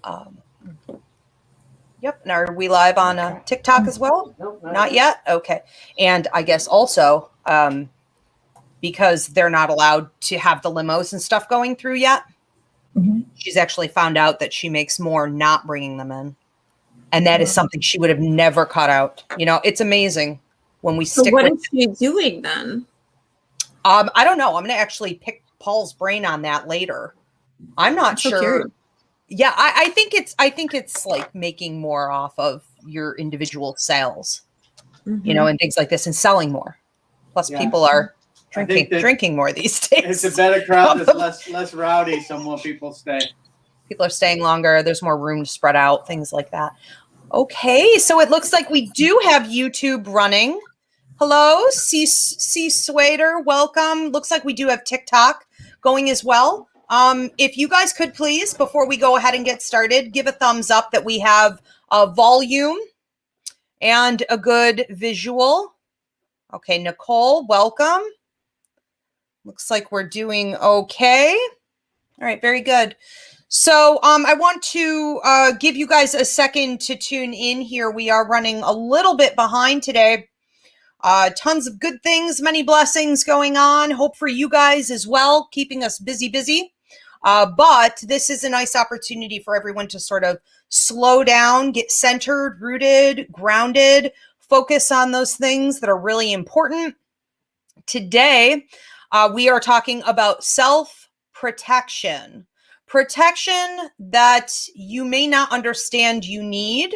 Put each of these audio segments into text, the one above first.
Um, yep. And are we live on TikTok as well? Nope, not yet. Okay. And I guess also because they're not allowed to have the limos and stuff going through yet. Mm-hmm. She's actually found out that she makes more not bringing them in. And that is something she would have never cut out. You know, it's amazing when we stick with. So what is she doing then? I don't know. I'm going to actually pick Paul's brain on that later. I'm not sure. Curious. Yeah, I think it's like making more off of your individual sales, you know, and things like this, and selling more. Plus, people are drinking more these days. It's a better crowd. It's less rowdy. Some more people stay. People are staying longer. There's more room to spread out, things like that. Okay, so it looks like we do have YouTube running. Hello, C. Swader, welcome. Looks like we do have TikTok going as well. If you guys could please, before we go ahead and get started, give a thumbs up that we have a volume and a good visual. Okay, Nicole, welcome. Looks like we're doing okay. All right, very good. So I want to give you guys a second to tune in here. We are running a little bit behind today. Tons of good things, many blessings going on. Hope for you guys as well, keeping us busy. But this is a nice opportunity for everyone to sort of slow down, get centered, rooted, grounded, focus on those things that are really important. Today, we are talking about self-protection. Protection that you may not understand you need,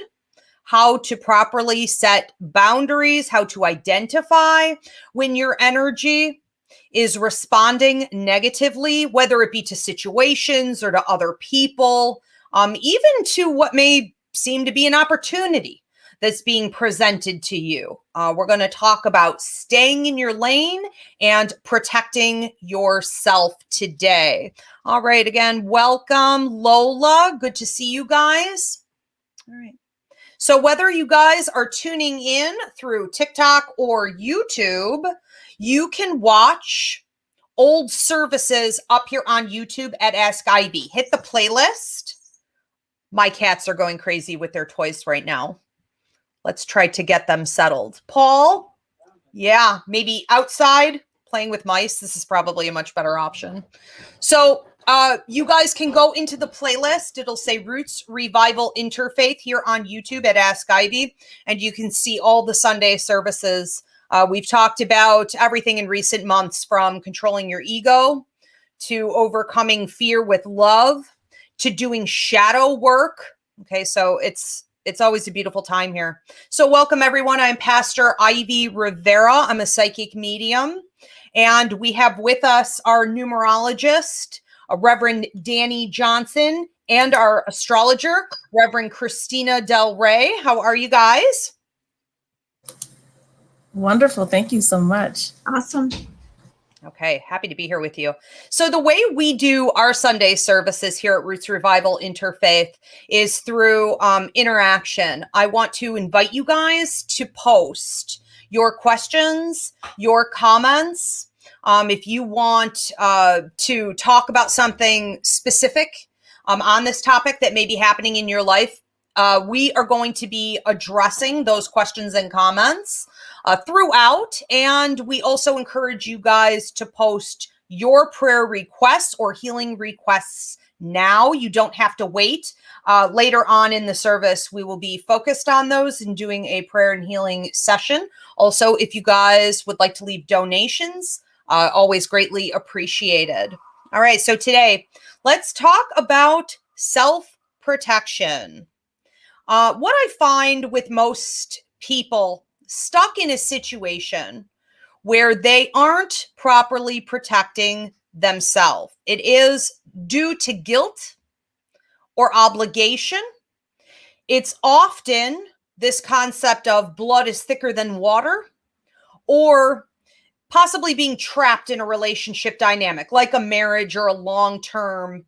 how to properly set boundaries, how to identify when your energy is responding negatively, whether it be to situations or to other people, even to what may seem to be an opportunity that's being presented to you. We're going to talk about staying in your lane and protecting yourself today. All right, again, welcome, Lola. Good to see you guys. All right. So whether you guys are tuning in through TikTok or YouTube, you can watch old services up here on YouTube at Ask Ivy. Hit the playlist. My cats are going crazy with their toys right now. Let's try to get them settled. Paul, yeah, maybe outside playing with mice. This is probably a much better option. So you guys can go into the playlist. It'll say Roots Revival Interfaith here on YouTube at Ask Ivy, and you can see all the Sunday services. We've talked about everything in recent months, from controlling your ego to overcoming fear with love to doing shadow work. Okay, so it's always a beautiful time here. So welcome, everyone. I'm Pastor Ivy Rivera. I'm a psychic medium, and we have with us our numerologist, Reverend Danny Johnson, and our astrologer, Reverend Christina Del Rey. How are you guys? Wonderful. Thank you so much. Awesome. Okay, happy to be here with you. So the way we do our Sunday services here at Roots Revival Interfaith is through interaction. I want to invite you guys to post your questions, your comments. If you want to talk about something specific on this topic that may be happening in your life, we are going to be addressing those questions and comments throughout. And we also encourage you guys to post your prayer requests or healing requests now. You don't have to wait. Later on in the service, we will be focused on those and doing a prayer and healing session. Also, if you guys would like to leave donations, always greatly appreciated. All right, so today, let's talk about self-protection. What I find with most people stuck in a situation where they aren't properly protecting themselves, it is due to guilt or obligation. It's often this concept of blood is thicker than water, or possibly being trapped in a relationship dynamic, like a marriage or a long-term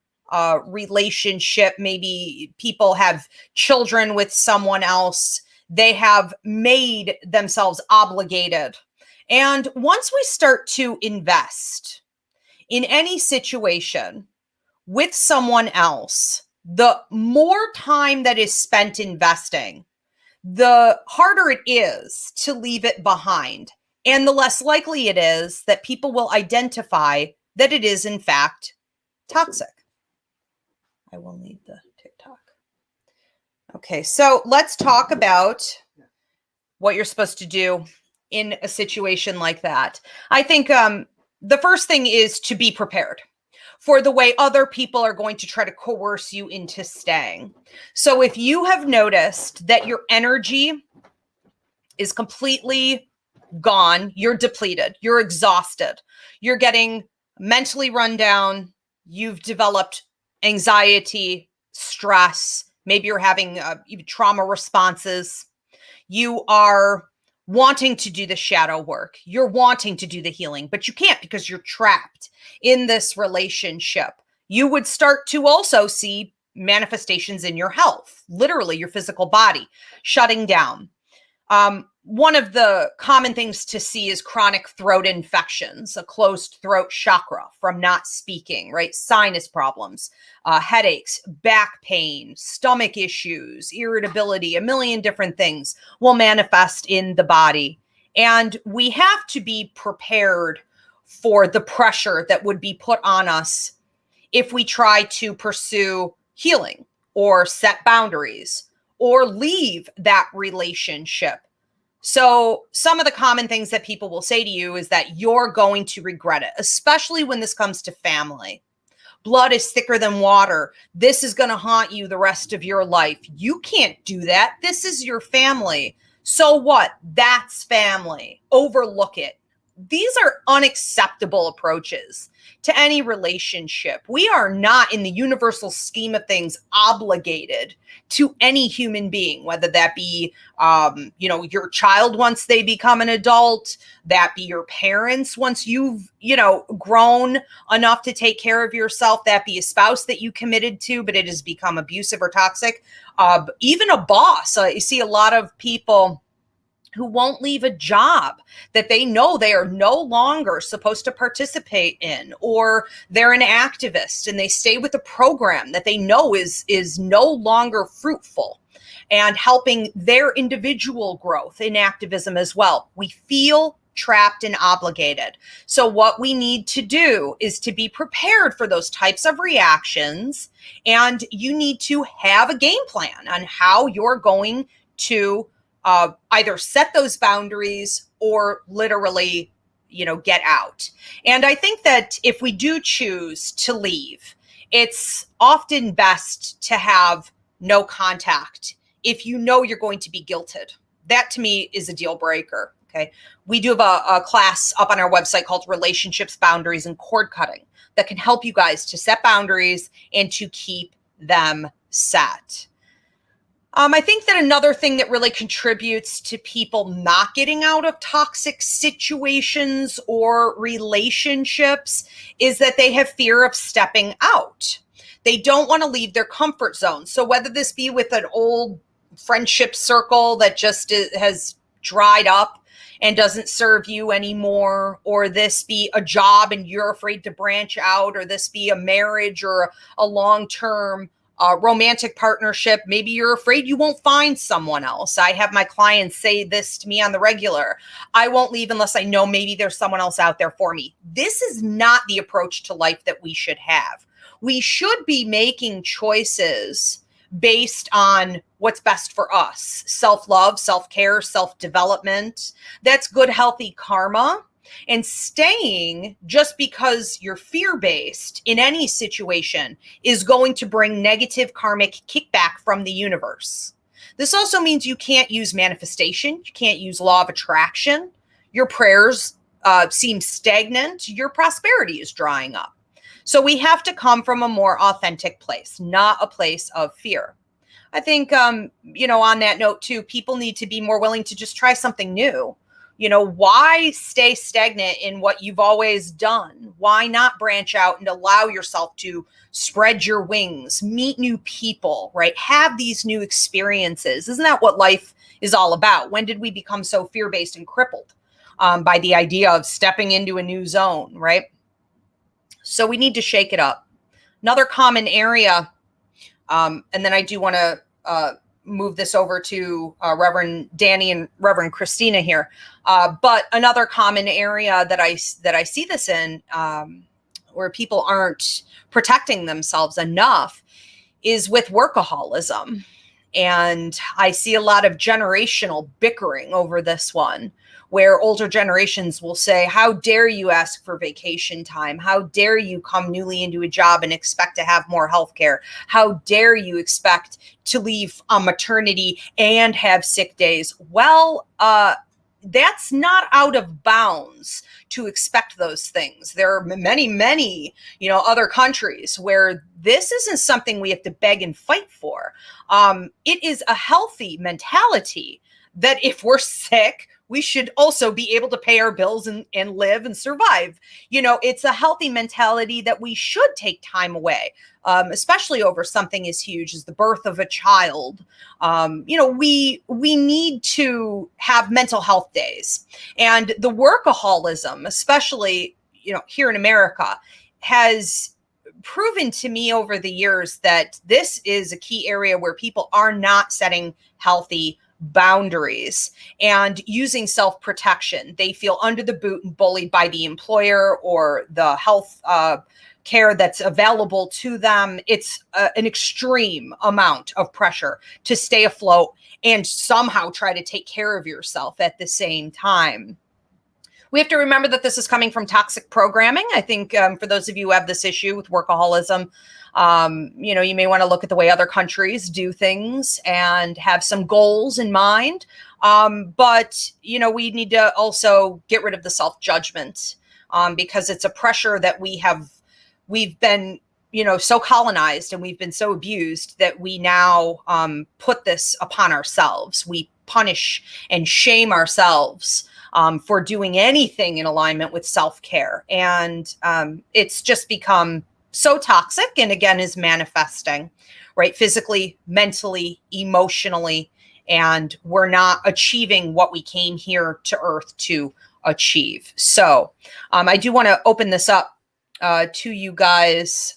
relationship. Maybe people have children with someone else. They have made themselves obligated. And once we start to invest in any situation with someone else, the more time that is spent investing, the harder it is to leave it behind. And the less likely it is that people will identify that it is, in fact, toxic. I will need the TikTok. Okay, so let's talk about what you're supposed to do in a situation like that. I think the first thing is to be prepared for the way other people are going to try to coerce you into staying. So if you have noticed that your energy is completely gone, you're depleted, you're exhausted, you're getting mentally run down, you've developed anxiety, stress, maybe you're having trauma responses, you are wanting to do the shadow work, you're wanting to do the healing, but you can't because you're trapped in this relationship. You would start to also see manifestations in your health, literally your physical body shutting down. One of the common things to see is chronic throat infections, a closed throat chakra from not speaking, right? Sinus problems, headaches, back pain, stomach issues, irritability, a million different things will manifest in the body. And we have to be prepared for the pressure that would be put on us if we try to pursue healing or set boundaries or leave that relationship. So some of the common things that people will say to you is that you're going to regret it, especially when this comes to family. Blood is thicker than water. This is going to haunt you the rest of your life. You can't do that. This is your family. So what? That's family. Overlook it. These are unacceptable approaches to any relationship. We are not, in the universal scheme of things, obligated to any human being, whether that be, your child once they become an adult, that be your parents once you've, grown enough to take care of yourself, that be a spouse that you committed to, but it has become abusive or toxic, even a boss. You see a lot of people who won't leave a job that they know they are no longer supposed to participate in, or they're an activist and they stay with a program that they know is no longer fruitful and helping their individual growth in activism as well. We feel trapped and obligated. So what we need to do is to be prepared for those types of reactions, and you need to have a game plan on how you're going to either set those boundaries or literally, get out. And I think that if we do choose to leave, it's often best to have no contact if you know you're going to be guilted. That to me is a deal breaker. Okay. We do have a class up on our website called Relationships, Boundaries, and Cord Cutting that can help you guys to set boundaries and to keep them set. I think that another thing that really contributes to people not getting out of toxic situations or relationships is that they have fear of stepping out. They don't want to leave their comfort zone. So whether this be with an old friendship circle that just has dried up and doesn't serve you anymore, or this be a job and you're afraid to branch out, or this be a marriage or a long-term romantic partnership, maybe you're afraid you won't find someone else. I have my clients say this to me on the regular. I won't leave unless I know maybe there's someone else out there for me. This is not the approach to life that we should have. We should be making choices based on what's best for us. Self-love, self-care, self-development. That's good, healthy karma. And staying just because you're fear-based in any situation is going to bring negative karmic kickback from the universe. This also means you can't use manifestation. You can't use law of attraction. Your prayers seem stagnant. Your prosperity is drying up. So we have to come from a more authentic place, not a place of fear. I think, on that note too, people need to be more willing to just try something new. Why stay stagnant in what you've always done? Why not branch out and allow yourself to spread your wings, meet new people, right? Have these new experiences. Isn't that what life is all about? When did we become so fear-based and crippled by the idea of stepping into a new zone, right? So we need to shake it up. Another common area And then I do want to move this over to Reverend Danny and Reverend Christina here. But another common area that I see this in, where people aren't protecting themselves enough, is with workaholism. And I see a lot of generational bickering over this one, where older generations will say, how dare you ask for vacation time? How dare you come newly into a job and expect to have more health care? How dare you expect to leave on maternity and have sick days? Well, that's not out of bounds to expect those things. There are many, many, other countries where this isn't something we have to beg and fight for. It is a healthy mentality that if we're sick, we should also be able to pay our bills and live and survive. It's a healthy mentality that we should take time away, especially over something as huge as the birth of a child. We need to have mental health days. And the workaholism, especially, here in America, has proven to me over the years that this is a key area where people are not setting healthy boundaries and using self-protection. They feel under the boot and bullied by the employer or the health care that's available to them. It's an extreme amount of pressure to stay afloat and somehow try to take care of yourself at the same time. We have to remember that this is coming from toxic programming. I think for those of you who have this issue with workaholism, you may want to look at the way other countries do things and have some goals in mind. But we need to also get rid of the self-judgment because it's a pressure that we've been, so colonized and we've been so abused that we now put this upon ourselves. We punish and shame ourselves for doing anything in alignment with self-care. And it's just become so toxic, and again is manifesting, right? Physically, mentally, emotionally, and we're not achieving what we came here to Earth to achieve. So I do want to open this up to you guys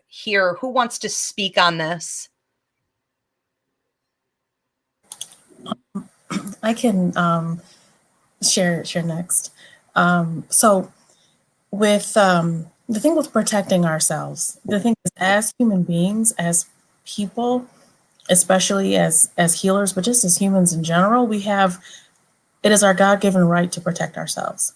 here. Who wants to speak on this? I can share next. So with the thing with protecting ourselves, the thing is, as human beings, as people, especially as healers, but just as humans in general, it is our God-given right to protect ourselves.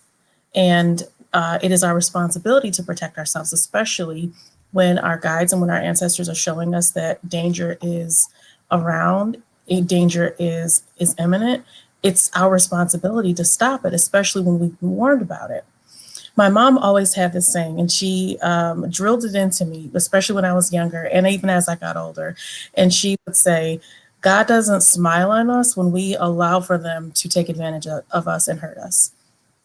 And it is our responsibility to protect ourselves, especially when our guides and when our ancestors are showing us that danger is around, danger is imminent. It's our responsibility to stop it, especially when we've been warned about it. My mom always had this saying, and she drilled it into me, especially when I was younger and even as I got older. And she would say, God doesn't smile on us when we allow for them to take advantage of us and hurt us.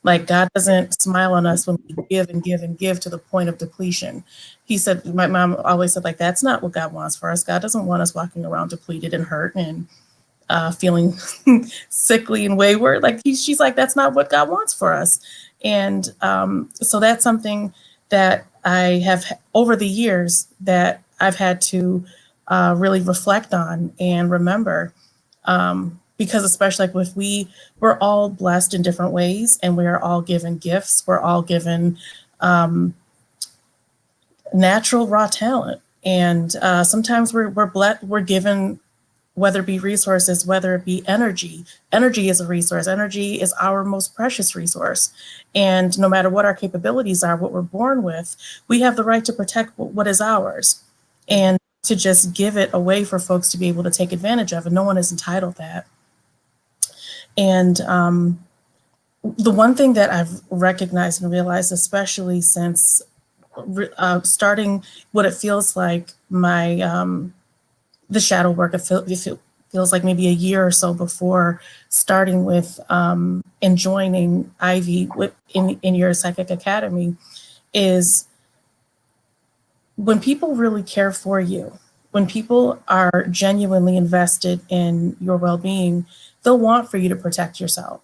Like, God doesn't smile on us when we give and give and give to the point of depletion. He said, my mom always said, that's not what God wants for us. God doesn't want us walking around depleted and hurt and feeling sickly and wayward. She's like, that's not what God wants for us. And so that's something that I have over the years that I've had to really reflect on and remember, because especially we're all blessed in different ways, and we are all given gifts. We're all given natural raw talent, and sometimes we're given, whether it be resources, whether it be energy. Energy is a resource. Energy is our most precious resource. And no matter what our capabilities are, what we're born with, we have the right to protect what is ours and to just give it away for folks to be able to take advantage of. And no one is entitled to that. And the one thing that I've recognized and realized, especially since starting what it feels like the shadow work, it feels like maybe a year or so before starting with and joining Ivy in your Psychic Academy, is when people really care for you, when people are genuinely invested in your well-being, they'll want for you to protect yourself,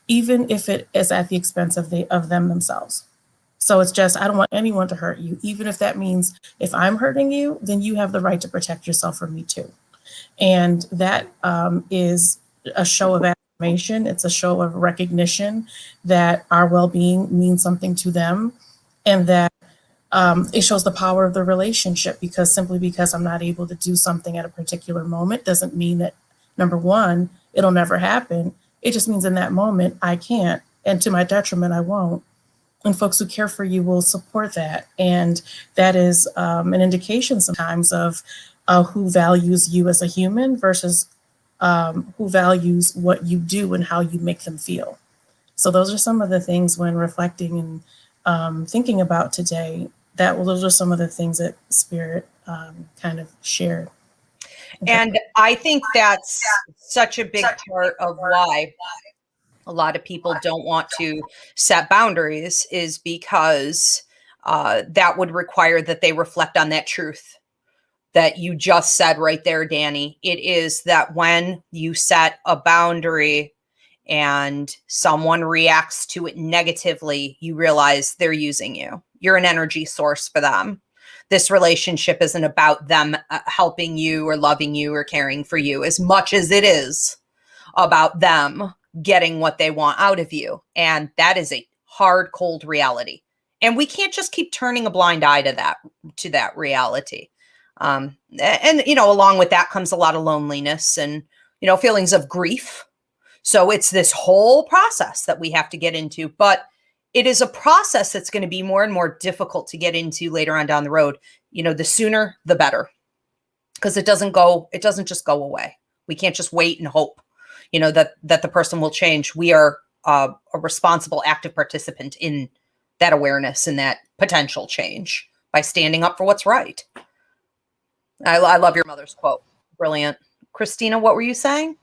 even if it is at the expense of them themselves. So it's just, I don't want anyone to hurt you. Even if that means if I'm hurting you, then you have the right to protect yourself from me too. And that is a show of affirmation. It's a show of recognition that our well-being means something to them, and that it shows the power of the relationship, because simply because I'm not able to do something at a particular moment doesn't mean that, number one, it'll never happen. It just means in that moment I can't, and to my detriment, I won't. And folks who care for you will support that. And that is an indication sometimes of who values you as a human versus who values what you do and how you make them feel. So those are some of the things when reflecting and thinking about today, those are some of the things that Spirit kind of shared. And I think that's such a big part of why a lot of people don't want to set boundaries, is because that would require that they reflect on that truth that you just said right there, Danny. It is that when you set a boundary and someone reacts to it negatively, you realize they're using you. You're an energy source for them. This relationship isn't about them helping you or loving you or caring for you as much as it is about them getting what they want out of you. And that is a hard, cold reality. And we can't just keep turning a blind eye to that reality. And, along with that comes a lot of loneliness and, feelings of grief. So it's this whole process that we have to get into, but it is a process that's going to be more and more difficult to get into later on down the road. The sooner, the better, because it doesn't just go away. We can't just wait and hope, that the person will change. We are a responsible, active participant in that awareness and that potential change by standing up for what's right. I love your mother's quote. Brilliant. Christina, what were you saying?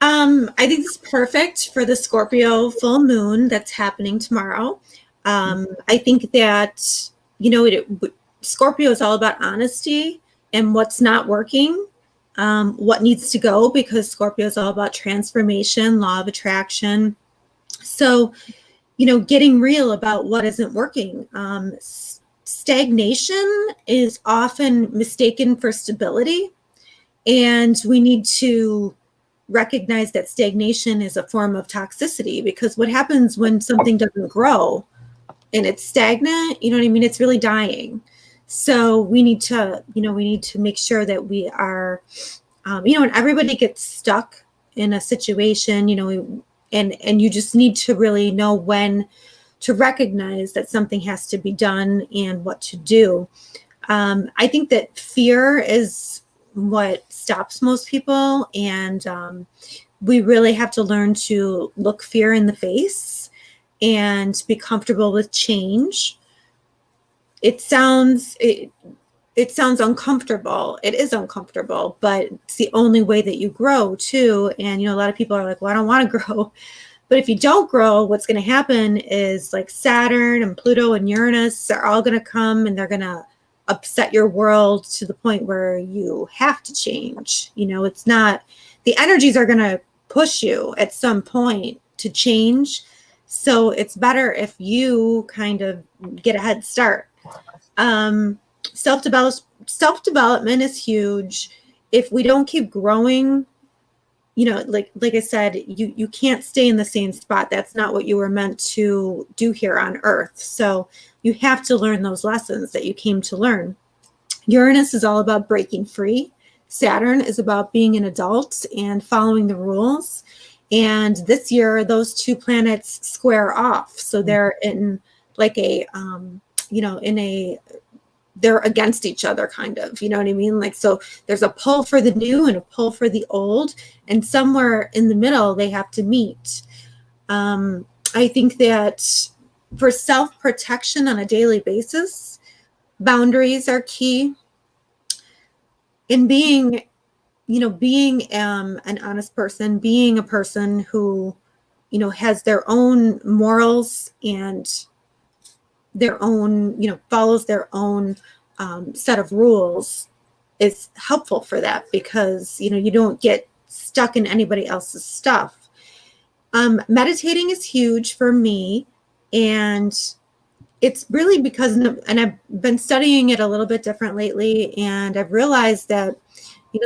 I think it's perfect for the Scorpio full moon that's happening tomorrow. I think that, Scorpio is all about honesty and what's not working, what needs to go, because Scorpio is all about transformation, law of attraction. So, getting real about what isn't working. Stagnation is often mistaken for stability, and we need to recognize that stagnation is a form of toxicity, because what happens when something doesn't grow and it's stagnant, it's really dying. So we need to make sure that we are, and everybody gets stuck in a situation, and you just need to really know when to recognize that something has to be done and what to do. I think that fear is what stops most people, and we really have to learn to look fear in the face and be comfortable with change. It sounds uncomfortable. It is uncomfortable, but it's the only way that you grow too. And a lot of people are like, well, I don't want to grow. But if you don't grow, what's going to happen is, like, Saturn and Pluto and Uranus are all going to come, and they're going to upset your world to the point where you have to change. It's not, the energies are going to push you at some point to change. So it's better if you kind of get a head start. Self-development is huge. If we don't keep growing, like I said, you can't stay in the same spot. That's not what you were meant to do here on Earth. So you have to learn those lessons that you came to learn. Uranus is all about breaking free. Saturn is about being an adult and following the rules. And this year, those two planets square off. So they're in like they're against each other, kind of, you know what I mean? Like, so there's a pull for the new and a pull for the old, and somewhere in the middle, they have to meet. I think that for self-protection on a daily basis, boundaries are key. In being an honest person, being a person who, has their own morals and their own, follows their own set of rules, is helpful for that, because, you don't get stuck in anybody else's stuff. Meditating is huge for me. And it's really because, and I've been studying it a little bit different lately, and I've realized that,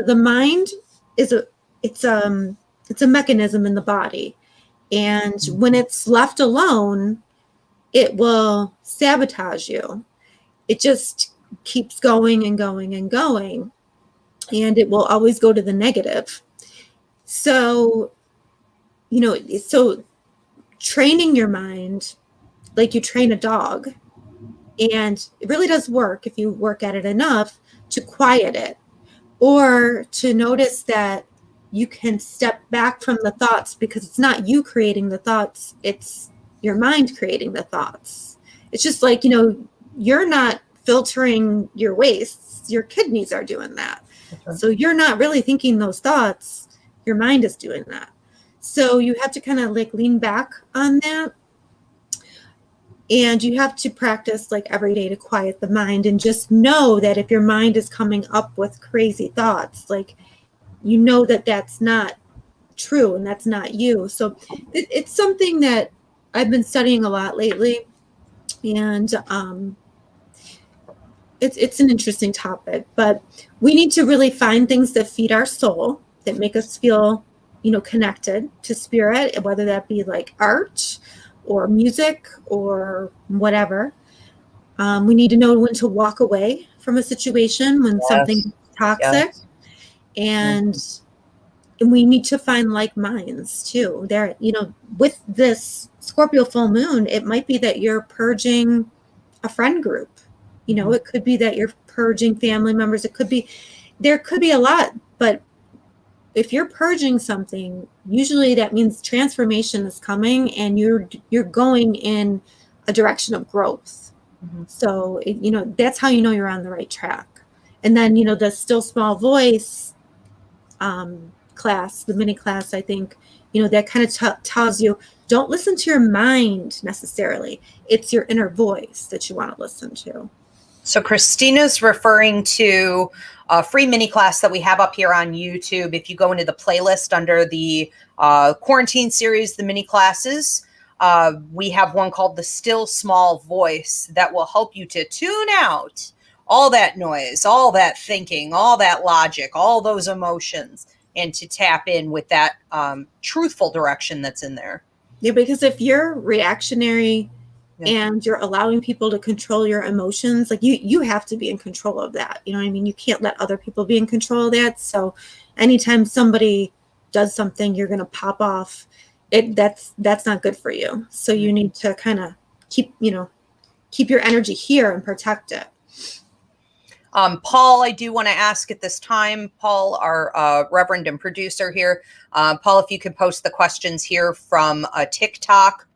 the mind is it's a mechanism in the body, and when it's left alone, it will sabotage you. It just keeps going and going and going, and it will always go to the negative. So, so training your mind like you train a dog, and it really does work if you work at it enough to quiet it, or to notice that you can step back from the thoughts, because it's not you creating the thoughts, it's your mind creating the thoughts. It's just like, you're not filtering your wastes, your kidneys are doing that. Right. So you're not really thinking those thoughts, your mind is doing that. So you have to kind of like lean back on that. And you have to practice like every day to quiet the mind, and just know that if your mind is coming up with crazy thoughts, like, that that's not true and that's not you. So it's something that I've been studying a lot lately, and it's an interesting topic, but we need to really find things that feed our soul, that make us feel, connected to spirit, whether that be like art or music or whatever. We need to know when to walk away from a situation when something's toxic. Yes. And we need to find like minds too. There, with this Scorpio full moon, it might be that you're purging a friend group. It could be that you're purging family members. There could be a lot, but if you're purging something, usually that means transformation is coming, and you're going in a direction of growth. Mm-hmm. So, that's how you're on the right track. And then, the still small voice class, the mini class, I think, that kind of tells you, don't listen to your mind necessarily. It's your inner voice that you want to listen to. So Christina's referring to a free mini class that we have up here on YouTube. If you go into the playlist under the quarantine series, the mini classes, we have one called the Still Small Voice that will help you to tune out all that noise, all that thinking, all that logic, all those emotions, and to tap in with that truthful direction that's in there. Yeah, because if you're reactionary and you're allowing people to control your emotions, like you have to be in control of that. You know what I mean? You can't let other people be in control of that. So anytime somebody does something, you're going to pop off. That's not good for you. So you need to kind of keep your energy here and protect it. Paul, I do want to ask at this time, Paul, our Reverend and producer here, Paul, if you could post the questions here from TikTok,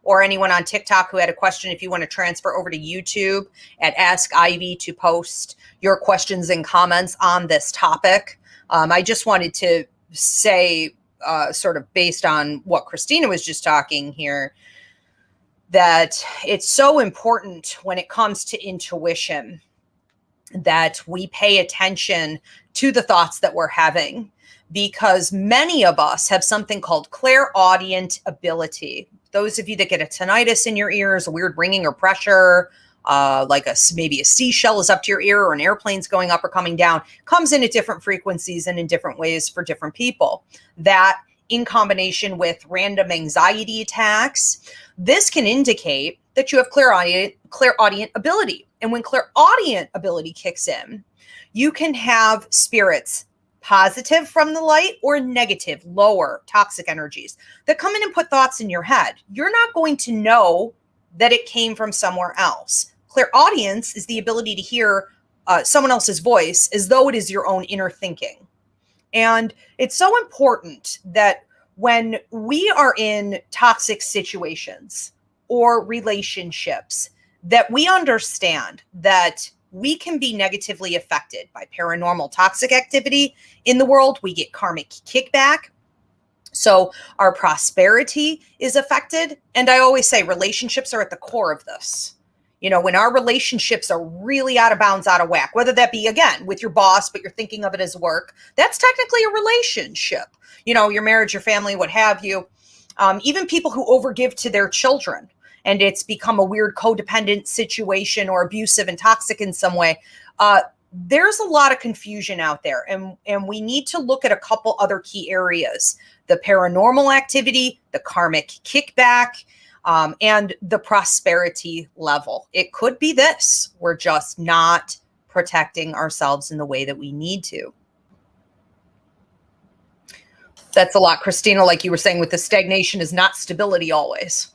or anyone on TikTok who had a question, if you want to transfer over to YouTube at Ask Ivy to post your questions and comments on this topic. I just wanted to say, sort of based on what Christina was just talking here, that it's so important when it comes to intuition that we pay attention to the thoughts that we're having, because many of us have something called clairaudient ability. Those of you that get a tinnitus in your ears, a weird ringing or pressure, like maybe a seashell is up to your ear, or an airplane's going up or coming down, comes in at different frequencies and in different ways for different people. That, in combination with random anxiety attacks, this can indicate that you have clairaudient ability. And when clairaudient ability kicks in, you can have spirits, positive from the light or negative, lower, toxic energies that come in and put thoughts in your head. You're not going to know that it came from somewhere else. Clairaudience is the ability to hear someone else's voice as though it is your own inner thinking. And it's so important that when we are in toxic situations or relationships, that we understand that we can be negatively affected by paranormal toxic activity in the world. We get karmic kickback. So our prosperity is affected. And I always say relationships are at the core of this. When our relationships are really out of bounds, out of whack, whether that be, again, with your boss, but you're thinking of it as work, that's technically a relationship. Your marriage, your family, what have you. Even people who overgive to their children and it's become a weird codependent situation or abusive and toxic in some way, there's a lot of confusion out there. And we need to look at a couple other key areas: the paranormal activity, the karmic kickback, and the prosperity level. It could be this: we're just not protecting ourselves in the way that we need to. That's a lot, Christina. Like you were saying, with the stagnation is not stability always.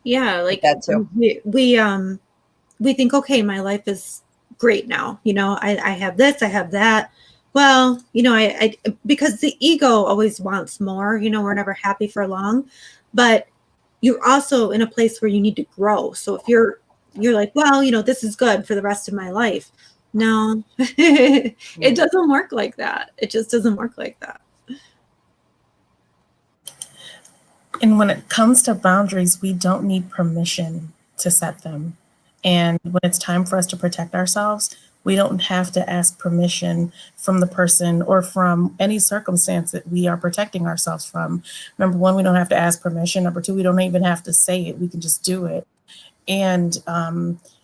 Yeah, like that too. We think, okay, my life is great now. You know, I have this, I have that. Well, you know, I because the ego always wants more. You know, we're never happy for long, but you're also in a place where you need to grow. So if you're like, well, you know, this is good for the rest of my life. No, it doesn't work like that. It just doesn't work like that. And when it comes to boundaries, we don't need permission to set them. And when it's time for us to protect ourselves, we don't have to ask permission from the person or from any circumstance that we are protecting ourselves from. Number one, we don't have to ask permission. Number two, we don't even have to say it. We can just do it. And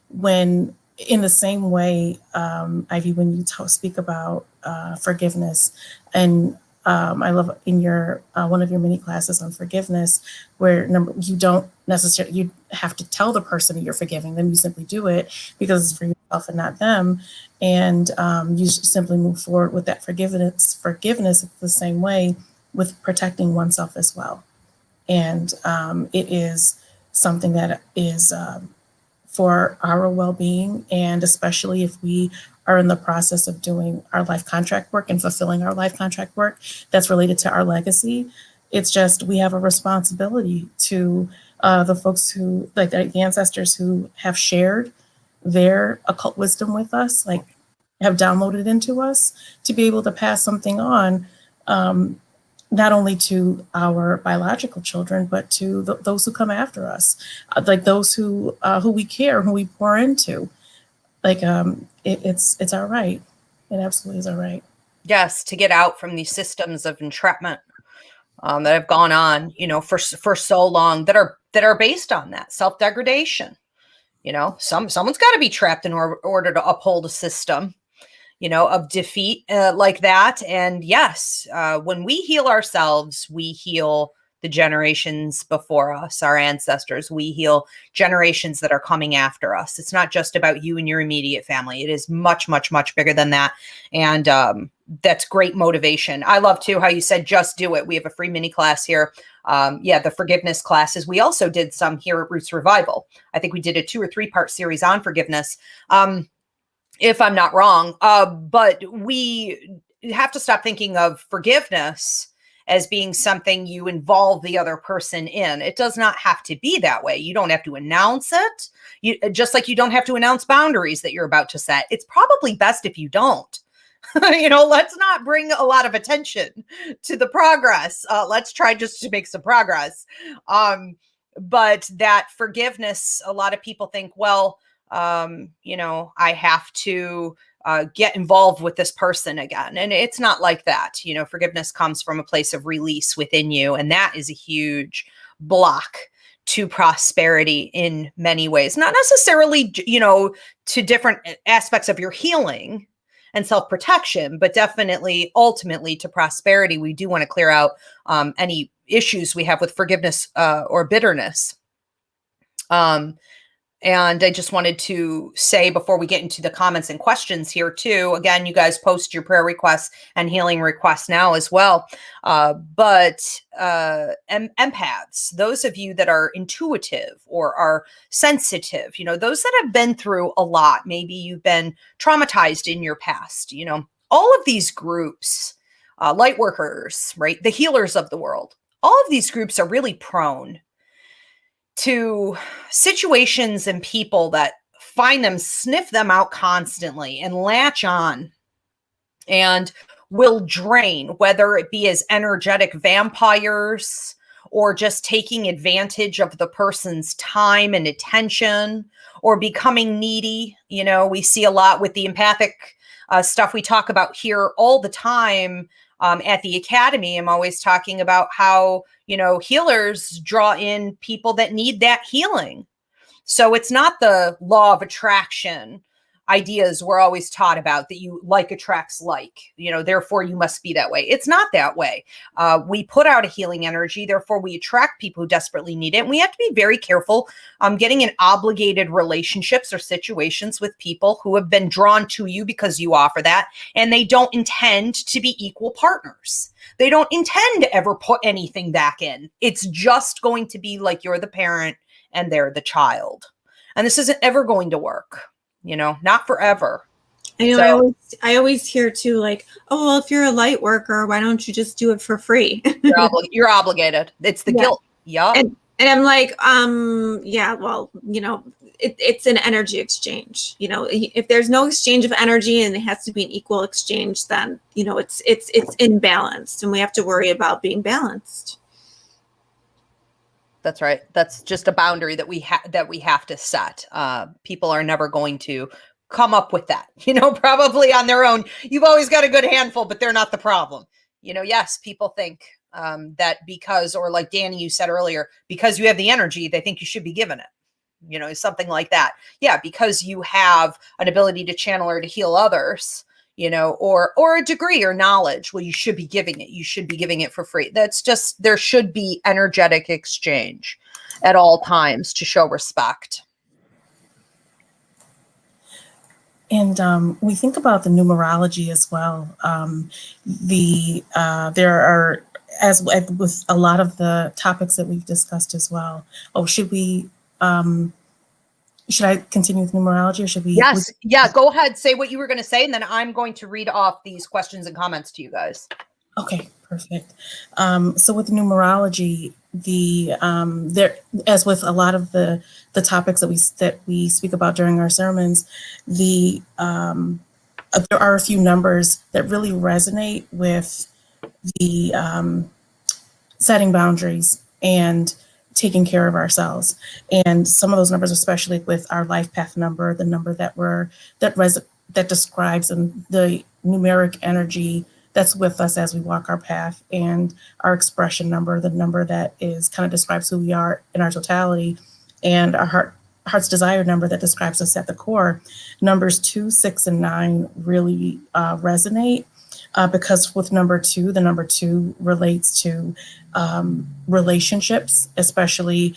when in the same way, Ivy, when you speak about forgiveness, and I love in your one of your mini classes on forgiveness, where you don't necessarily, you have to tell the person that you're forgiving them. You simply do it because it's for yourself and not them. And you simply move forward with that forgiveness. Forgiveness is the same way with protecting oneself as well. And it is something that is for our well-being, and especially if we are in the process of doing our life contract work and fulfilling our life contract work that's related to our legacy. It's just, we have a responsibility to the folks who, like the ancestors who have shared their occult wisdom with us, like have downloaded into us, to be able to pass something on, not only to our biological children, but to those who come after us, like those who we care, who we pour into. Like it's our right. It absolutely is our right. Yes, to get out from these systems of entrapment that have gone on, you know, for so long, that are based on that self-degradation. You know, someone's got to be trapped in order to uphold a system, you know, of defeat like that. And yes, when we heal ourselves, we heal the generations before us, our ancestors. We heal generations that are coming after us. It's not just about you and your immediate family. It is much, much, much bigger than that. And that's great motivation. I love too how you said, just do it. We have a free mini class here. The forgiveness classes. We also did some here at Roots Revival. I think we did a 2 or 3 part series on forgiveness. If I'm not wrong, but we have to stop thinking of forgiveness as being something you involve the other person in. It does not have to be that way. You don't have to announce it. Just like you don't have to announce boundaries that you're about to set. It's probably best if you don't. You know, let's not bring a lot of attention to the progress. Let's try just to make some progress. But that forgiveness, a lot of people think, well, you know, I have to get involved with this person again. And it's not like that. You know, forgiveness comes from a place of release within you. And that is a huge block to prosperity in many ways, not necessarily, you know, to different aspects of your healing and self-protection, but definitely ultimately to prosperity. We do want to clear out any issues we have with forgiveness or bitterness. And I just wanted to say before we get into the comments and questions here too, again, you guys post your prayer requests and healing requests now as well. But empaths, those of you that are intuitive or are sensitive, you know, those that have been through a lot, maybe you've been traumatized in your past, you know, all of these groups, light workers, right? The healers of the world, all of these groups are really prone to situations and people that find them, sniff them out constantly and latch on and will drain, whether it be as energetic vampires or just taking advantage of the person's time and attention or becoming needy. You know, we see a lot with the empathic stuff we talk about here all the time. At the academy, I'm always talking about how, you know, healers draw in people that need that healing. So it's not the law of attraction ideas we're always taught about, that you like attracts like, therefore you must be that way. It's not that way. We put out a healing energy, therefore we attract people who desperately need it. And we have to be very careful getting in obligated relationships or situations with people who have been drawn to you because you offer that, and they don't intend to be equal partners. They don't intend to ever put anything back in. It's just going to be like you're the parent and they're the child. And this isn't ever going to work. Not forever. I know. So, I always hear too, like, oh, well, if you're a light worker, why don't you just do it for free? you're obligated. It's the guilt. Yeah. And I'm like, yeah, well, it's an energy exchange. If there's no exchange of energy and it has to be an equal exchange, then it's imbalanced, and we have to worry about being balanced. That's right. That's just a boundary that we have to set. People are never going to come up with that, probably on their own. You've always got a good handful, but they're not the problem. Yes, people think that because, or like Danny, you said earlier, because you have the energy, they think you should be given it, something like that. Yeah, because you have an ability to channel or to heal others, or a degree or knowledge. Well, you should be giving it. You should be giving it for free. That's just, there should be energetic exchange at all times to show respect. And we think about the numerology as well. There are, as with a lot of the topics that we've discussed as well. Oh, should I continue with numerology, or should we? Yes. Yeah. Go ahead. Say what you were going to say, and then I'm going to read off these questions and comments to you guys. Okay, perfect. So with numerology, there, as with a lot of the topics that we speak about during our sermons, there are a few numbers that really resonate with the setting boundaries and taking care of ourselves. And some of those numbers, especially with our life path number, the number that describes and the numeric energy that's with us as we walk our path, and our expression number, the number that is kind of describes who we are in our totality, and our heart's desire number that describes us at the core. Numbers 2, 6, and 9 really resonate. Because with the number two relates to relationships, especially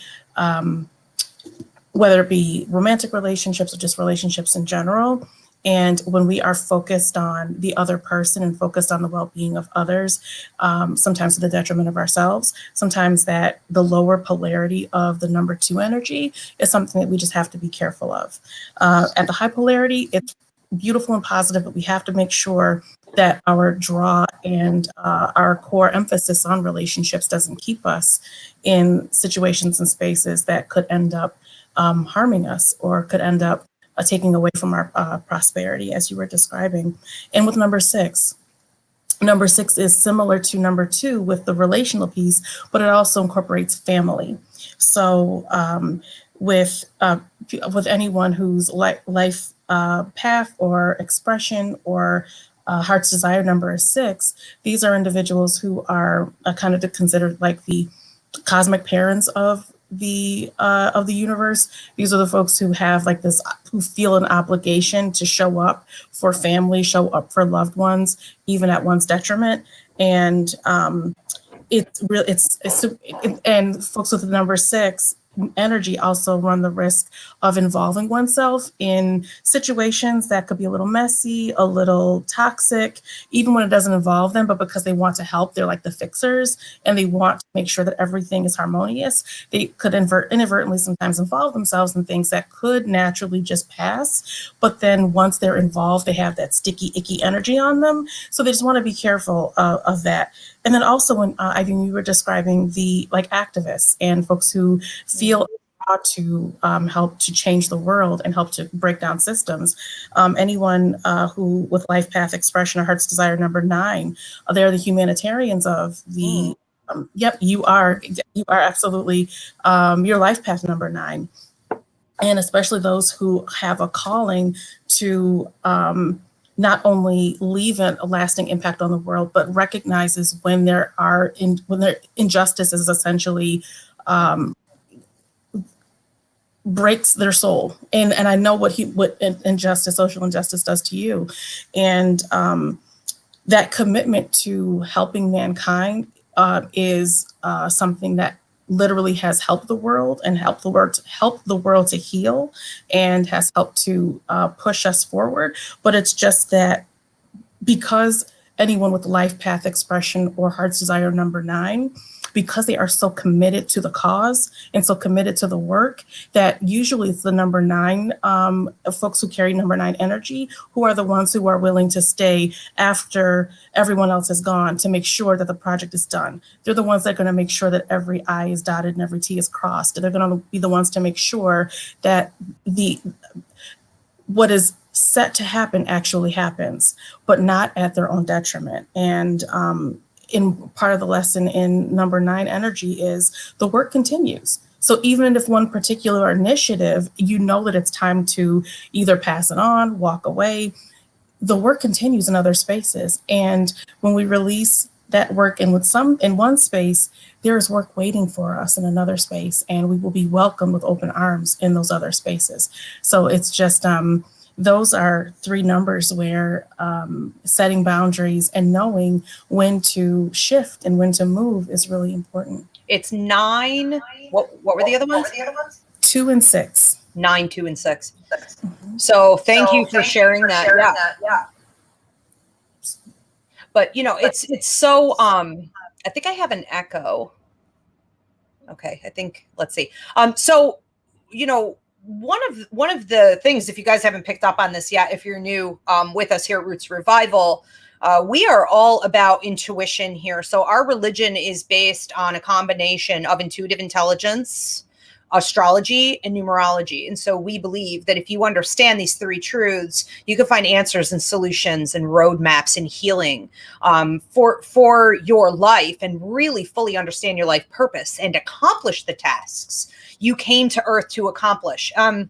whether it be romantic relationships or just relationships in general. And when we are focused on the other person and focused on the well-being of others, sometimes to the detriment of ourselves, sometimes that the lower polarity of the number 2 energy is something that we just have to be careful of. At the high polarity, it's beautiful and positive, but we have to make sure that our draw and our core emphasis on relationships doesn't keep us in situations and spaces that could end up harming us, or could end up taking away from our prosperity, as you were describing. And with number 6 is similar to number 2 with the relational piece, but it also incorporates family. So with anyone whose life path or expression or heart's desire number is 6, these are individuals who are kind of considered like the cosmic parents of the universe. These are the folks who have like this, who feel an obligation to show up for family, show up for loved ones, even at one's detriment. And and folks with the number 6 energy also run the risk of involving oneself in situations that could be a little messy, a little toxic, even when it doesn't involve them, but because they want to help, they're like the fixers, and they want to make sure that everything is harmonious. They could inadvertently sometimes involve themselves in things that could naturally just pass, but then once they're involved, they have that sticky, icky energy on them. So they just want to be careful of that. And then also when Ivy, you were describing the like activists and folks who feel to help to change the world and help to break down systems. Anyone who with life path expression or heart's desire number 9, they're the humanitarians of the. Yep, you are absolutely your life path number 9, and especially those who have a calling to. Not only leave a lasting impact on the world, but recognizes when when their injustice is essentially breaks their soul. And I know what injustice, social injustice does to you. And that commitment to helping mankind is something that literally has helped the world and helped the world to heal, and has helped to push us forward. But it's just that because anyone with life path expression or heart's desire number 9, because they are so committed to the cause and so committed to the work, that usually it's the number 9 folks who carry number 9 energy who are the ones who are willing to stay after everyone else is gone to make sure that the project is done. They're the ones that are going to make sure that every I is dotted and every T is crossed. They're going to be the ones to make sure that what is set to happen actually happens, but not at their own detriment. And in part of the lesson in number 9 energy is the work continues. So even if one particular initiative, you know that it's time to either pass it on, walk away, the work continues in other spaces. And when we release that work in one space, there is work waiting for us in another space, and we will be welcomed with open arms in those other spaces. So it's just those are 3 numbers where setting boundaries and knowing when to shift and when to move is really important. It's 9. What were the other ones? 2 and 6. 9, 2, and 6. So thank you for sharing that. Yeah. But it's so I think I have an echo. Okay, I think, let's see. So one of the things, if you guys haven't picked up on this yet, if you're new with us here at Roots Revival, we are all about intuition here. So our religion is based on a combination of intuitive intelligence, astrology, and numerology. And so we believe that if you understand these 3 truths, you can find answers and solutions and roadmaps and healing for your life, and really fully understand your life purpose and accomplish the tasks you came to Earth to accomplish. And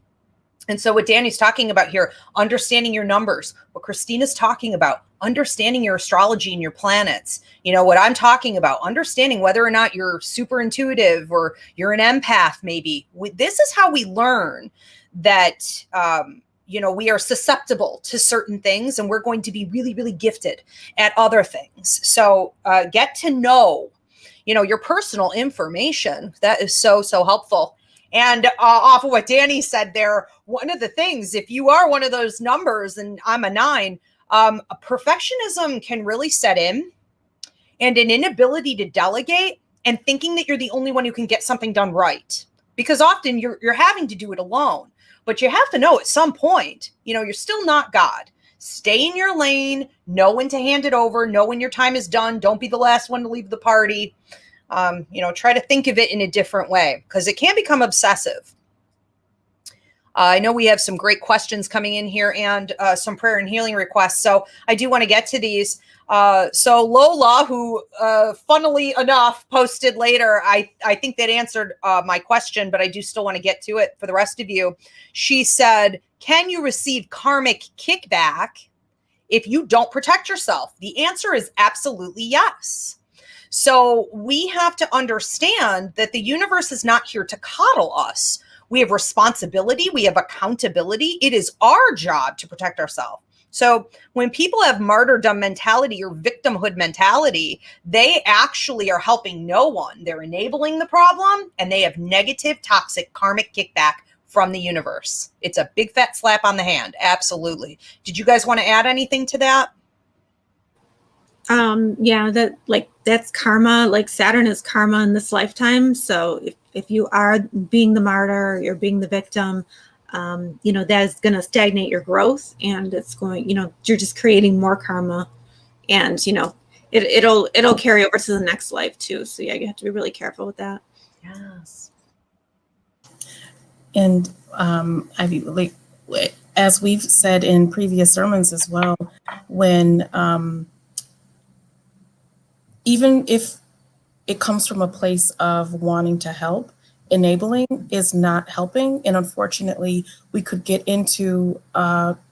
so what Danny's talking about here, understanding your numbers, what Christina's talking about, understanding your astrology and your planets, what I'm talking about, understanding whether or not you're super intuitive or you're an empath, maybe. This is how we learn that, we are susceptible to certain things, and we're going to be really, really gifted at other things. So get to know, your personal information. That is so, so helpful. And off of what Danny said there, one of the things, if you are one of those numbers, and I'm a 9, perfectionism can really set in, and an inability to delegate, and thinking that you're the only one who can get something done right. Because often you're having to do it alone, but you have to know at some point, you're still not God. Stay in your lane, know when to hand it over, know when your time is done. Don't be the last one to leave the party. Try to think of it in a different way, because it can become obsessive. I know we have some great questions coming in here, and some prayer and healing requests. So I do want to get to these. So Lola, who funnily enough posted later, I think that answered my question, but I do still want to get to it for the rest of you. She said, can you receive karmic kickback if you don't protect yourself? The answer is absolutely yes. So we have to understand that the universe is not here to coddle us. We have responsibility. We have accountability. It is our job to protect ourselves. So when people have martyrdom mentality or victimhood mentality, they actually are helping no one. They're enabling the problem, and they have negative, toxic, karmic kickback from the universe. It's a big fat slap on the hand. Absolutely. Did you guys want to add anything to that? Yeah, that's karma. Like Saturn is karma in this lifetime. So if you are being the martyr, you're being the victim, that is going to stagnate your growth, and it's going, you're just creating more karma, and it'll carry over to the next life too. So yeah, you have to be really careful with that. Yes. And as we've said in previous sermons as well, when even if it comes from a place of wanting to help, enabling is not helping. And unfortunately, we could get into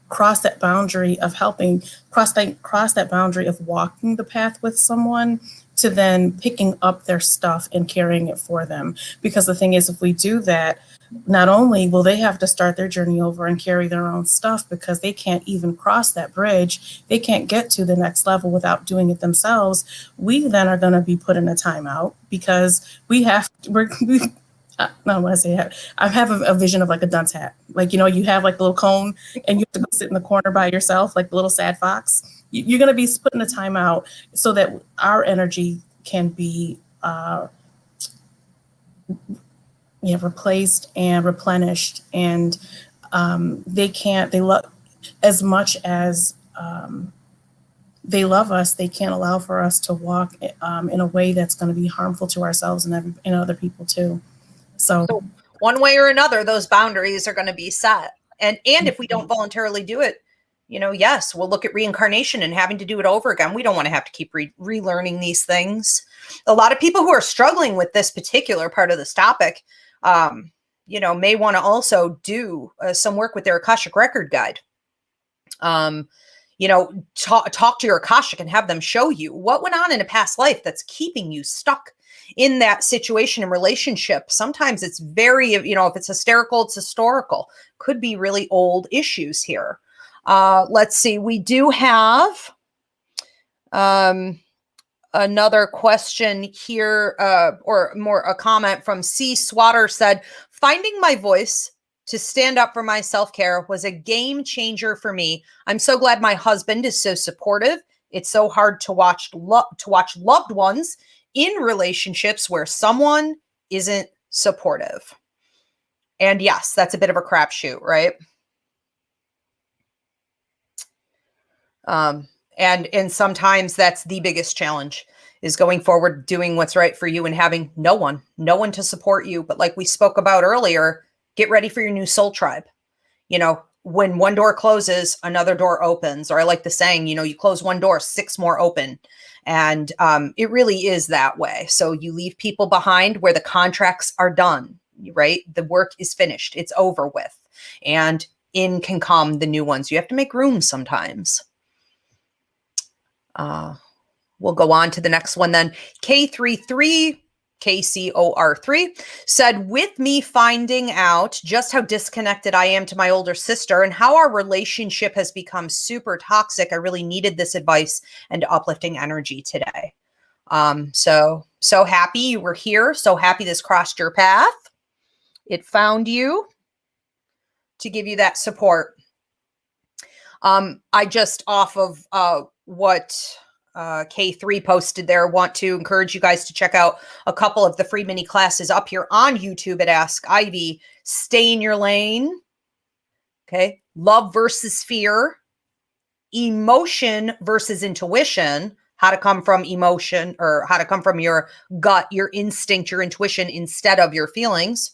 cross that boundary of helping, cross that boundary of walking the path with someone to then picking up their stuff and carrying it for them. Because the thing is, if we do that, not only will they have to start their journey over and carry their own stuff because they can't even cross that bridge, they can't get to the next level without doing it themselves. We then are going to be put in a timeout because I don't want to say that. I have a vision of like a dunce hat. Like, you have like a little cone and you have to go sit in the corner by yourself, like the little sad fox. You're going to be put in a timeout so that our energy can be replaced and replenished. And they love, as much as they love us, they can't allow for us to walk in a way that's going to be harmful to ourselves and other people too. So one way or another, those boundaries are going to be set. And if we don't voluntarily do it, yes, we'll look at reincarnation and having to do it over again. We don't want to have to keep relearning these things. A lot of people who are struggling with this particular part of this topic, may want to also do some work with their Akashic record guide. Talk to your Akashic and have them show you what went on in a past life that's keeping you stuck in that situation and relationship. Sometimes it's very, if it's hysterical, it's historical. Could be really old issues here. Let's see. We do have another question here, or more a comment from C. Swatter said, finding my voice to stand up for my self-care was a game changer for me. I'm so glad my husband is so supportive. It's so hard to watch loved ones in relationships where someone isn't supportive. And yes, that's a bit of a crapshoot, right? And sometimes that's the biggest challenge, is going forward, doing what's right for you and having no one to support you. But like we spoke about earlier, get ready for your new soul tribe. When one door closes, another door opens. Or I like the saying, you close one door, 6 more open. And it really is that way. So you leave people behind where the contracts are done, right? The work is finished. It's over with. And in can come the new ones. You have to make room sometimes. We'll go on to the next one then. KCOR3 said, with me finding out just how disconnected I am to my older sister and how our relationship has become super toxic, I really needed this advice and uplifting energy today. So happy you were here. So happy this crossed your path. It found you to give you that support. I just, off of what K3 posted there, want to encourage you guys to check out a couple of the free mini classes up here on YouTube at Ask Ivy. Stay in your lane. Okay. Love versus fear. Emotion versus intuition. How to come from emotion, or how to come from your gut, your instinct, your intuition instead of your feelings.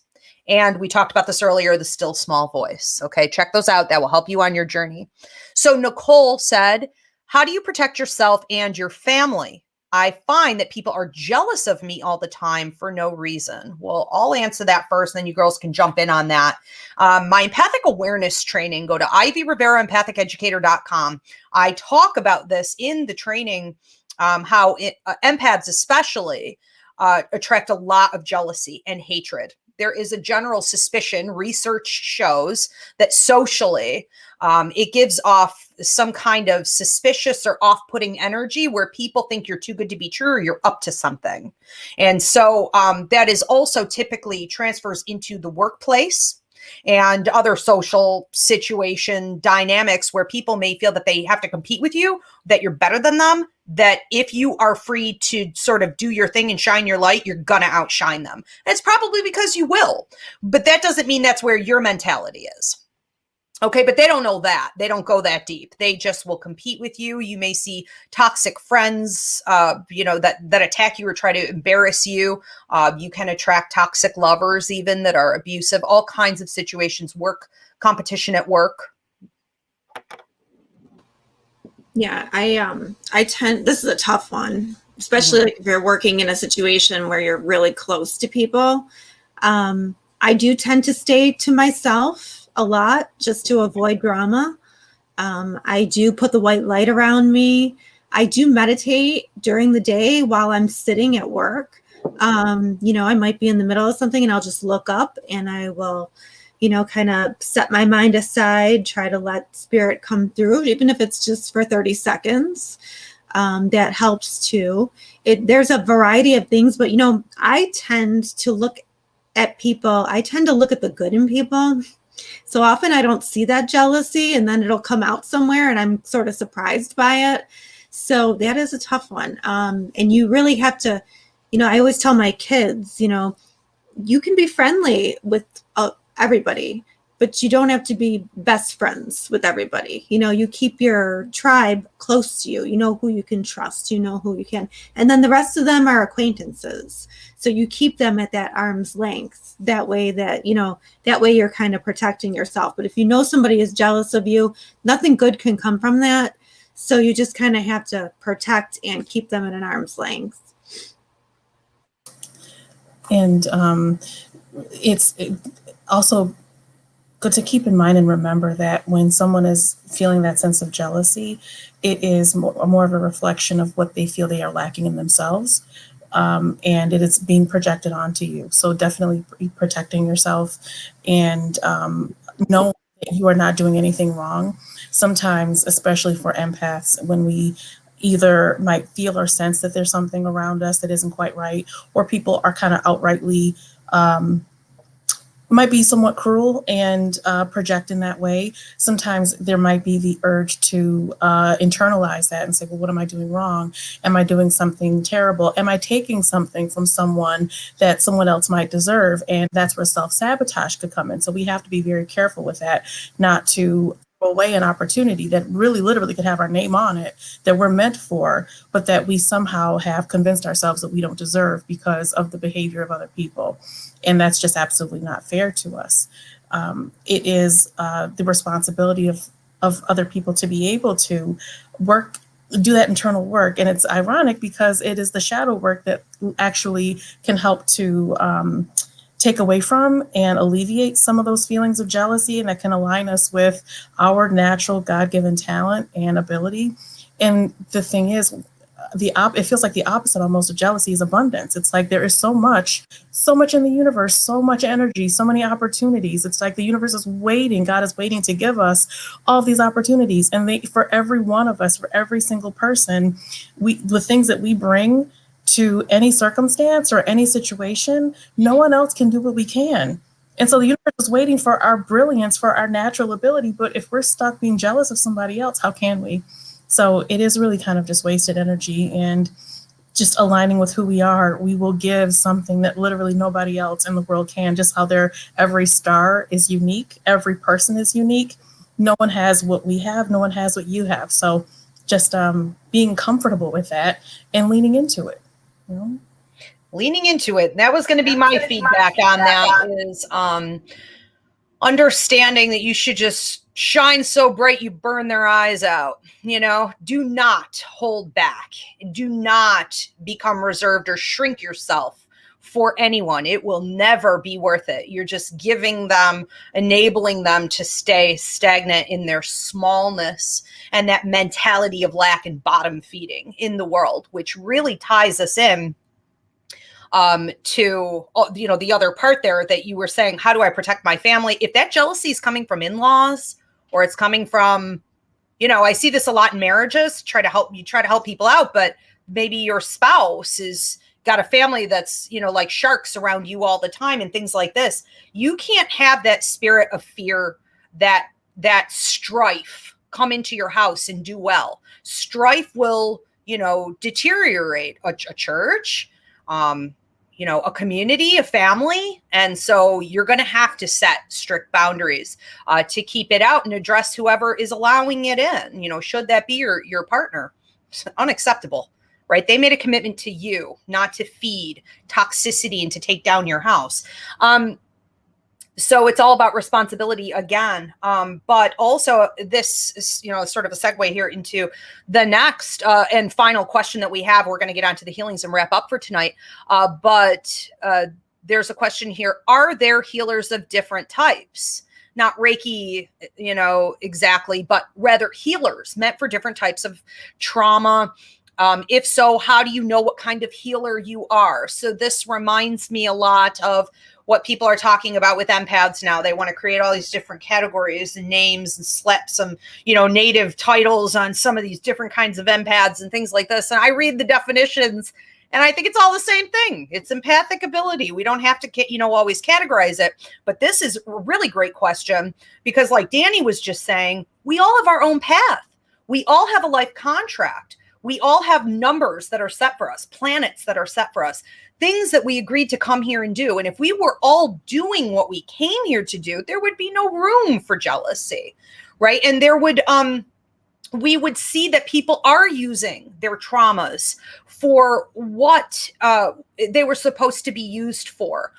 And we talked about this earlier, the still small voice. Okay. Check those out. That will help you on your journey. So Nicole said, how do you protect yourself and your family? I find that people are jealous of me all the time for no reason. Well, I'll answer that first, then you girls can jump in on that. My empathic awareness training, go to IvyRiveraEmpathiceducator.com. I talk about this in the training, how empaths especially attract a lot of jealousy and hatred. There is a general suspicion, research shows, that socially it gives off some kind of suspicious or off-putting energy where people think you're too good to be true or you're up to something. And so that is also typically transfers into the workplace and other social situation dynamics where people may feel that they have to compete with you, that you're better than them, that if you are free to sort of do your thing and shine your light, you're going to outshine them. And it's probably because you will, but that doesn't mean that's where your mentality is. Okay, but they don't know that. They don't go that deep. They just will compete with you. You may see toxic friends, that attack you or try to embarrass you. You can attract toxic lovers even that are abusive, all kinds of situations, work, competition at work. Yeah, I tend, this is a tough one, especially like if you're working in a situation where you're really close to people. I do tend to stay to myself a lot just to avoid drama. I do put the white light around me. I do meditate during the day while I'm sitting at work. I might be in the middle of something and I'll just look up and I will, kind of set my mind aside, try to let spirit come through, even if it's just for 30 seconds. That helps too. There's a variety of things, but I tend to look at people. I tend to look at the good in people. So often I don't see that jealousy, and then it'll come out somewhere and I'm sort of surprised by it. So that is a tough one. And you really have to, I always tell my kids, you can be friendly with everybody, but you don't have to be best friends with everybody. You keep your tribe close to you. You know who you can trust, who you can. And then the rest of them are acquaintances. So you keep them at that arm's length. That way you're kind of protecting yourself. But if somebody is jealous of you, nothing good can come from that. So you just kind of have to protect and keep them at an arm's length. And it's also good to keep in mind and remember that when someone is feeling that sense of jealousy, it is more of a reflection of what they feel they are lacking in themselves. And it is being projected onto you. So definitely protecting yourself and know that you are not doing anything wrong. Sometimes, especially for empaths, when we either might feel or sense that there's something around us that isn't quite right, or people are kind of outrightly might be somewhat cruel and project in that way. Sometimes there might be the urge to internalize that and say, well, what am I doing wrong? Am I doing something terrible? Am I taking something from someone that someone else might deserve? And that's where self-sabotage could come in. So we have to be very careful with that, not to throw away an opportunity that really literally could have our name on it, that we're meant for, but that we somehow have convinced ourselves that we don't deserve because of the behavior of other people. And that's just absolutely not fair to us. It is the responsibility of other people to be able to do that internal work. And it's ironic because it is the shadow work that actually can help to take away from and alleviate some of those feelings of jealousy, and that can align us with our natural God-given talent and ability. And the thing is, it feels like the opposite almost of jealousy is abundance. It's like there is so much in the universe, so much energy, so many opportunities. It's like the universe is waiting, God is waiting to give us all these opportunities. And for every one of us, for every single person, the things that we bring to any circumstance or any situation, no one else can do what we can. And so the universe is waiting for our brilliance, for our natural ability. But if we're stuck being jealous of somebody else, how can we? So it is really kind of just wasted energy, and just aligning with who we are, we will give something that literally nobody else in the world can. Just how every star is unique, every person is unique. No one has what we have, no one has what you have. So just being comfortable with that and leaning into it. Leaning into it. That was going to be my feedback on that, is understanding that you should just shine so bright you burn their eyes out. Do not hold back. Do not become reserved or shrink yourself for anyone. It will never be worth it. You're just enabling them to stay stagnant in their smallness and that mentality of lack and bottom feeding in the world, which really ties us in to the other part there that you were saying, how do I protect my family? If that jealousy is coming from in-laws, or it's coming from, I see this a lot in marriages, try to help people out, but maybe your spouse is got a family that's, like sharks around you all the time and things like this. You can't have that spirit of fear, that strife come into your house and do well. Strife will, deteriorate a church, a community, a family. And so you're going to have to set strict boundaries to keep it out and address whoever is allowing it in. Should that be your partner? It's unacceptable, right? They made a commitment to you not to feed toxicity and to take down your house. So it's all about responsibility again. But also this is, sort of a segue here into the next and final question that we have. We're going to get onto the healings and wrap up for tonight. But there's a question here. Are there healers of different types? not Reiki, exactly, but rather healers meant for different types of trauma. If so, how do you know what kind of healer you are? So this reminds me a lot of what people are talking about with empaths now. They want to create all these different categories and names and slap some, native titles on some of these different kinds of empaths and things like this. And I read the definitions and I think it's all the same thing. It's empathic ability. We don't have to, always categorize it. But this is a really great question because like Danny was just saying, we all have our own path. We all have a life contract. We all have numbers that are set for us, planets that are set for us, things that we agreed to come here and do. And if we were all doing what we came here to do, there would be no room for jealousy, right? And we would see that people are using their traumas for what they were supposed to be used for.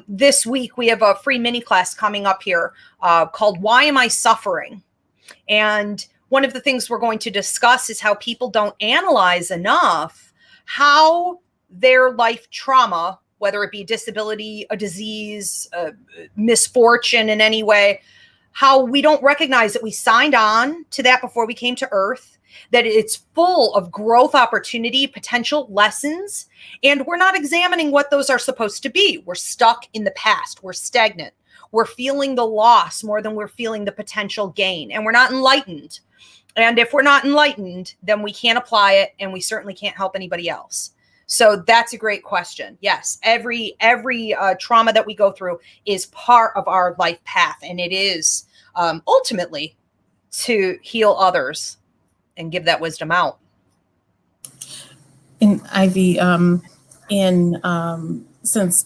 This week, we have a free mini class coming up here called Why Am I Suffering? And one of the things we're going to discuss is how people don't analyze enough how their life trauma, whether it be disability, a disease, a misfortune in any way, how we don't recognize that we signed on to that before we came to Earth, that it's full of growth opportunity, potential lessons, and we're not examining what those are supposed to be. We're stuck in the past. We're stagnant. We're feeling the loss more than we're feeling the potential gain, and we're not enlightened. And if we're not enlightened, then we can't apply it, and we certainly can't help anybody else. So that's a great question. Yes, every trauma that we go through is part of our life path, and it is ultimately to heal others and give that wisdom out. In Ivy, since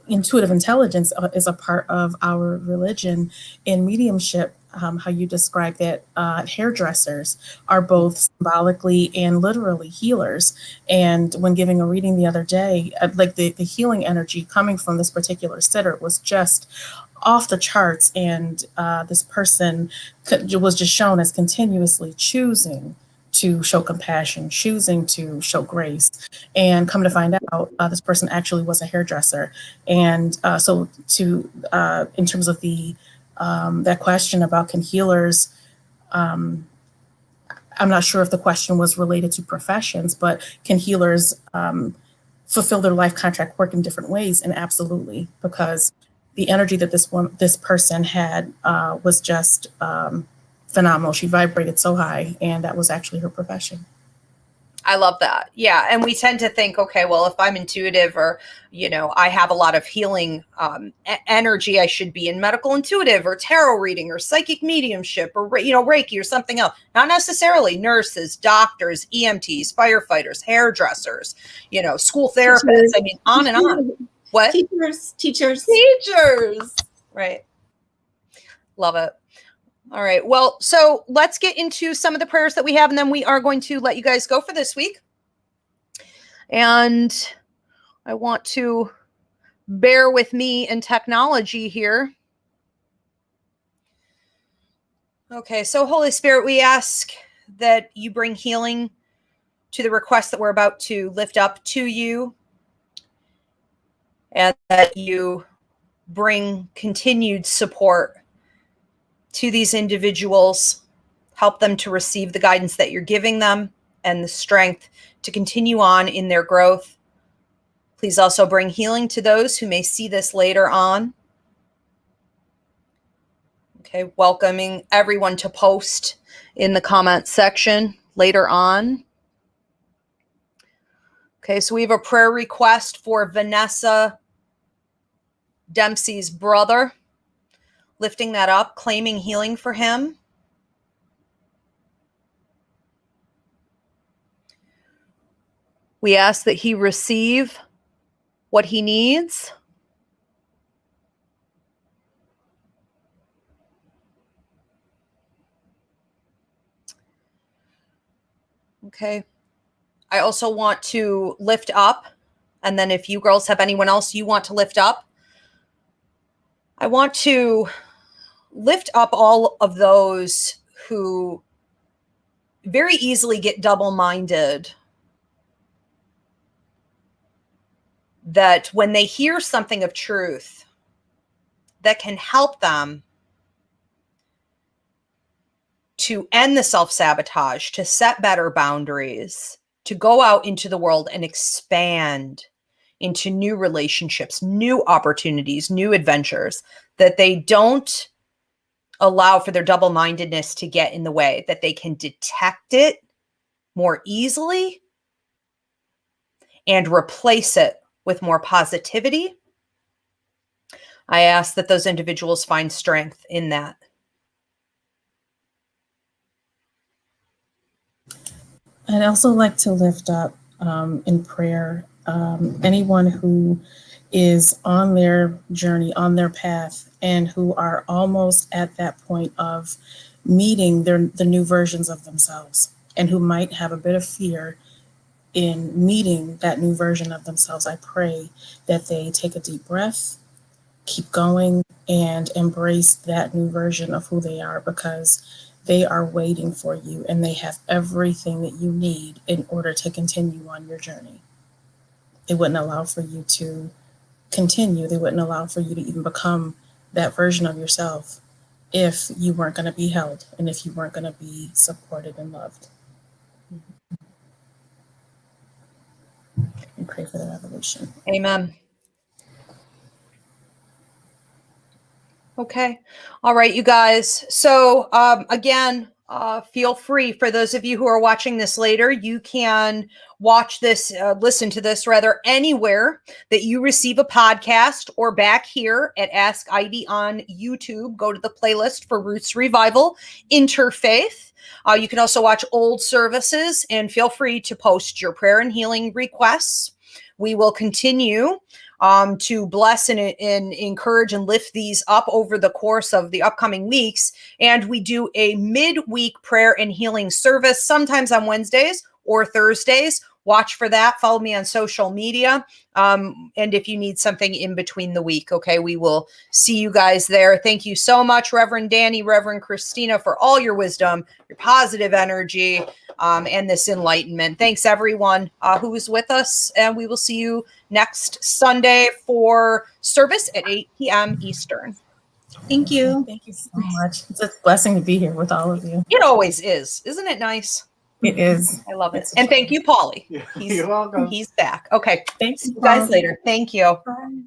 intuitive intelligence is a part of our religion, in mediumship, how you describe that hairdressers are both symbolically and literally healers. And when giving a reading the other day, like the healing energy coming from this particular sitter was just off the charts. And this person was just shown as continuously choosing to show compassion, choosing to show grace. And come to find out, this person actually was a hairdresser. And so in terms of that question about can healers, I'm not sure if the question was related to professions, but can healers fulfill their life contract work in different ways? And absolutely, because the energy that this person had was just phenomenal. She vibrated so high, and that was actually her profession. I love that. Yeah. And we tend to think, okay, well, if I'm intuitive or, I have a lot of healing energy, I should be in medical intuitive or tarot reading or psychic mediumship or, Reiki or something else. Not necessarily. Nurses, doctors, EMTs, firefighters, hairdressers, school therapists. I mean, on and on. What? Teachers. Right. Love it. All right. Well, so let's get into some of the prayers that we have, and then we are going to let you guys go for this week. And I want to bear with me in technology here. Okay. So Holy Spirit, we ask that you bring healing to the request that we're about to lift up to you, and that you bring continued support to these individuals, help them to receive the guidance that you're giving them and the strength to continue on in their growth. Please also bring healing to those who may see this later on. Okay, welcoming everyone to post in the comment section later on. Okay, so we have a prayer request for Vanessa Dempsey's brother. Lifting that up, claiming healing for him. We ask that he receive what he needs. Okay. I also want to lift up, and then if you girls have anyone else you want to lift up, I want to lift up all of those who very easily get double-minded, that when they hear something of truth that can help them, to end the self-sabotage, to set better boundaries, to go out into the world and expand into new relationships, new opportunities, new adventures, that they don't allow for their double-mindedness to get in the way, that they can detect it more easily and replace it with more positivity. I ask that those individuals find strength in that. I'd also like to lift up in prayer anyone who is on their journey, on their path, and who are almost at that point of meeting the new versions of themselves, and who might have a bit of fear in meeting that new version of themselves. I pray that they take a deep breath, keep going, and embrace that new version of who they are, because they are waiting for you and they have everything that you need in order to continue on your journey. They wouldn't allow for you to continue. They wouldn't allow for you to even become that version of yourself if you weren't going to be held and if you weren't going to be supported and loved. And pray for their evolution. Amen. Okay. All right, you guys. So again, feel free, for those of you who are watching this later, you can watch this, listen to this rather, anywhere that you receive a podcast, or back here at Ask Ivy on YouTube. Go to the playlist for Roots Revival, InterFaith. You can also watch old services, and feel free to post your prayer and healing requests. We will continue to bless and encourage and lift these up over the course of the upcoming weeks. And we do a midweek prayer and healing service, sometimes on Wednesdays or Thursdays. Watch for that. Follow me on social media. And if you need something in between the week, okay, we will see you guys there. Thank you so much, Reverend Danny, Reverend Christina, for all your wisdom, your positive energy, and this enlightenment. Thanks, everyone who was with us. And we will see you next Sunday for service at 8 p.m. Eastern. Thank you. Thank you so much. It's a blessing to be here with all of you. It always is. Isn't it nice? It is. I love it. And thank you, Paulie. You're welcome. He's back. Okay. Thanks, See you guys later. Thank you. Bye.